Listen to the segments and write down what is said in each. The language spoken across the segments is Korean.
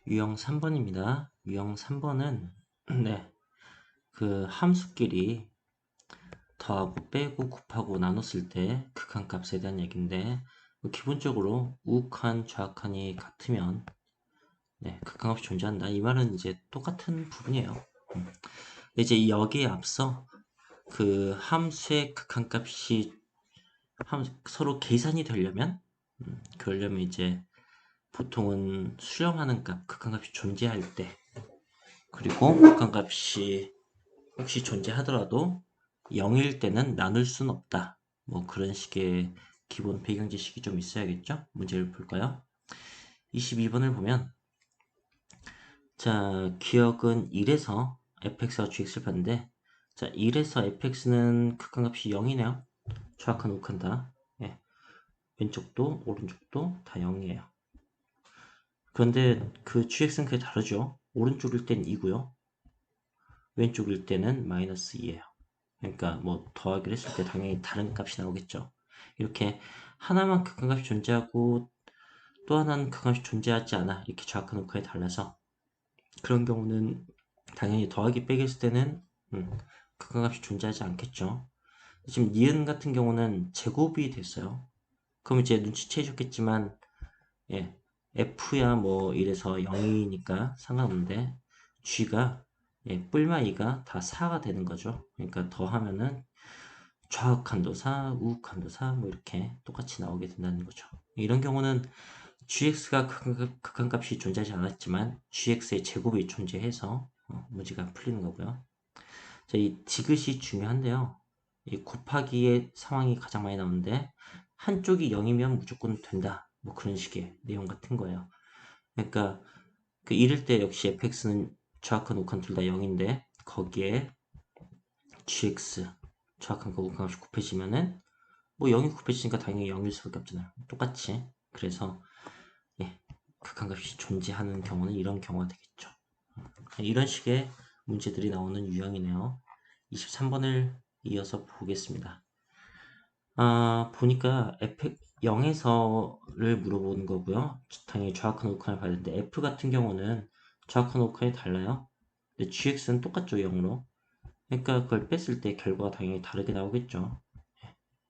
유형 3번입니다. 유형 3번은 네, 그 함수끼리 더하고 빼고 곱하고 나눴을 때 극한값에 대한 얘기인데 기본적으로 우극한, 좌극한이 같으면 네, 극한값이 존재한다. 이 말은 이제 똑같은 부분이에요. 이제 여기에 앞서 그 함수의 극한값이 서로 계산이 되려면 그러려면 이제 보통은 수렴하는 값, 극한값이 존재할 때 그리고 극한값이 혹시 존재하더라도 0일 때는 나눌 순 없다. 뭐 그런 식의 기본 배경 지식이 좀 있어야겠죠? 문제를 볼까요? 22번을 보면 자, 기억은 1에서 fx와 gx를 봤는데 자, 1에서 fx는 극한값이 0이네요. 좌악한 우악한 다. 예. 왼쪽도 오른쪽도 다 0이에요. 그런데 그 gx는 그게 다르죠. 오른쪽일 땐 2고요. 왼쪽일 때는 마이너스 2예요. 그러니까 뭐 더하기를 했을 때 당연히 다른 값이 나오겠죠. 이렇게 하나만 극한값이 존재하고 또 하나는 극한값이 존재하지 않아. 이렇게 좌악한 우악한이 달라서 그런 경우는 당연히 더하기 빼기 했을 때는 극한값이 존재하지 않겠죠. 지금 니은 같은 경우는 제곱이 됐어요. 그럼 이제 눈치채셨겠지만 예, F야 뭐 이래서 0이니까 상관없는데 G가 예, 뿔마 2가 다 4가 되는 거죠. 그러니까 더하면은 좌극한도사, 우극한도사 뭐 이렇게 똑같이 나오게 된다는 거죠. 이런 경우는 gx가 극한값이 존재하지 않았지만 gx의 제곱이 존재해서 문제가 풀리는 거고요. 자, 이 디귿이 중요한데요. 이 곱하기의 상황이 가장 많이 나오는데 한쪽이 0이면 무조건 된다. 뭐 그런 식의 내용 같은 거예요. 그러니까 그 이럴 때 역시 fx는 좌극한 우극한 둘 다 0인데 거기에 gx 좌극한과 우극한값이 곱해지면은 뭐 0이 곱해지니까 당연히 0일 수밖에 없잖아요. 똑같이. 그래서 예, 극한값이 존재하는 경우는 이런 경우가 되겠죠. 이런 식의 문제들이 나오는 유형이네요. 23번을 이어서 보겠습니다. 보니까 f 0에서를 물어보는 거고요. 당연히 좌악한 우극한을 봐야 되는데 f 같은 경우는 좌악한 우극한이 달라요. 근데 gx는 똑같죠, 0으로. 그러니까 그걸 뺐을 때 결과가 당연히 다르게 나오겠죠.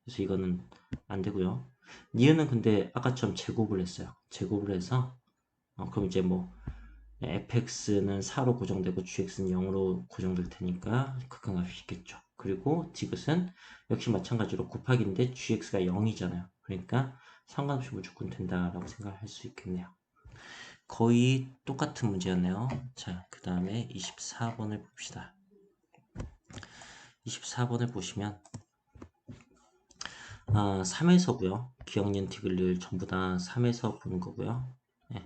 그래서 이거는 안 되고요. 니은은 근데 아까처럼 제곱을 했어요. 제곱을 해서 그럼 이제 뭐 fx는 4로 고정되고 gx는 0으로 고정될 테니까 극한값이 있겠죠. 그리고 디귿은 역시 마찬가지로 곱하기인데 gx가 0이잖아요. 그러니까 상관없이 무조건 된다라고 생각할 수 있겠네요. 거의 똑같은 문제였네요. 자, 그 다음에 24번을 봅시다. 24번을 보시면 3에서고요. 기억년 디귿을 전부 다 3에서 보는 거고요. 네.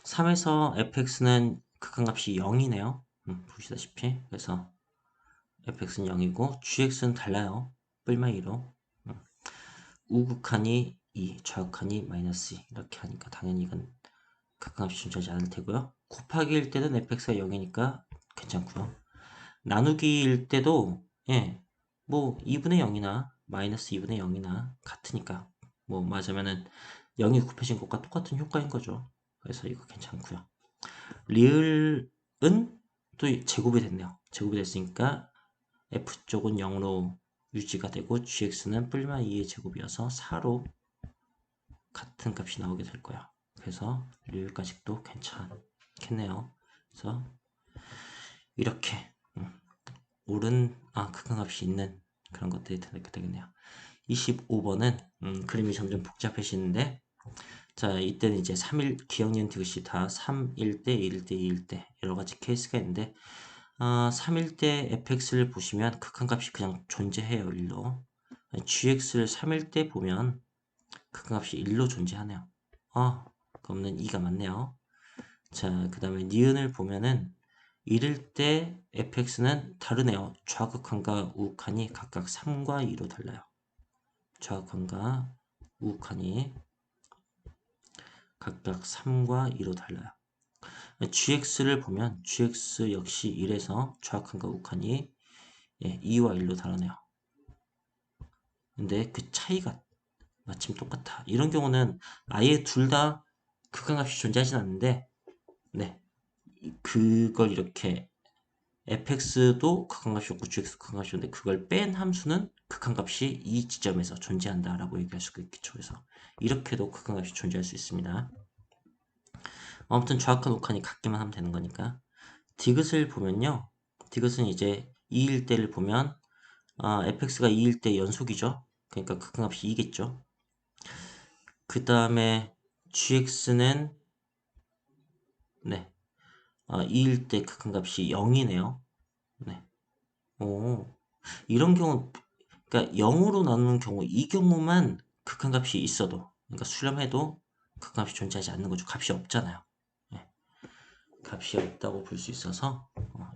3에서 fx는 극한값이 0이네요. 보시다시피 그래서 fx는 0이고 gx는 달라요. 뿔마 2로 우극한이 2, 좌극한이 마이너스 2 이렇게 하니까 당연히 이건 극한값이 존재하지 않을 테고요. 곱하기일 때는 fx가 0이니까 괜찮고요. 나누기일 때도 예, 뭐 2분의 0이나 마이너스 2분의 0이나 같으니까 뭐 맞으면은 0이 곱해진 것과 똑같은 효과인 거죠. 그래서 이거 괜찮고요. 리을은 또 제곱이 됐네요. 제곱이 됐으니까 f쪽은 0으로 유지가 되고 gx는 뿔마 2의 제곱이어서 4로 같은 값이 나오게 될 거예요. 그래서 리을까지도 괜찮겠네요. 그래서 이렇게 옳은 극한값이 있는 그런 것들이 되겠네요. 25번은 그림이 점점 복잡해지는데 자 이때는 이제 3일 기억년 디귿이 다 3일 때, 1일 때, 2일 때 여러 가지 케이스가 있는데 3일 때 fx를 보시면 극한값이 그냥 존재해요. 1로 gx를 3일 때 보면 극한값이 1로 존재하네요. 그러면 2가 맞네요. 자, 그 다음에 니은을 보면은 1일 때 fx는 다르네요. 좌극한과 우극한이 각각 3과 2로 달라요. 좌극한과 우극한이 각각 3과 2로 달라요. gx를 보면 gx 역시 1에서 좌극한과 우극한이 2와 1로 다르네요. 근데 그 차이가 마침 똑같아. 이런 경우는 아예 둘 다 극한값이 존재하진 않는데 네, 그걸 이렇게 fx도 극한값이었고 gx도 극한값이었는데 그걸 뺀 함수는 극한값이 이 지점에서 존재한다라고 얘기할 수가 있겠죠. 그래서 이렇게도 극한값이 존재할 수 있습니다. 아무튼 좌악한 우칸이 같기만 하면 되는 거니까. 디귿을 보면요. 디귿은 이제 2일 때를 보면 fx가 2일 때 연속이죠. 그러니까 극한값이 2겠죠. 그 다음에 gx는 네, 2일 때 극한값이 0이네요. 네. 오, 이런 경우, 그러니까 0으로 나누는 경우, 이 경우만 극한값이 있어도, 그러니까 수렴해도 극한값이 존재하지 않는 거죠. 값이 없잖아요. 네. 값이 없다고 볼 수 있어서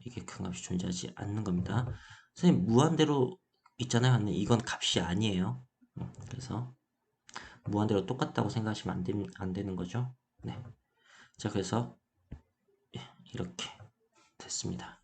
이게 극한값이 존재하지 않는 겁니다. 선생님 무한대로 있잖아요. 근데 이건 값이 아니에요. 그래서 무한대로 똑같다고 생각하시면 안 되는 거죠. 네. 자, 그래서 이렇게 됐습니다.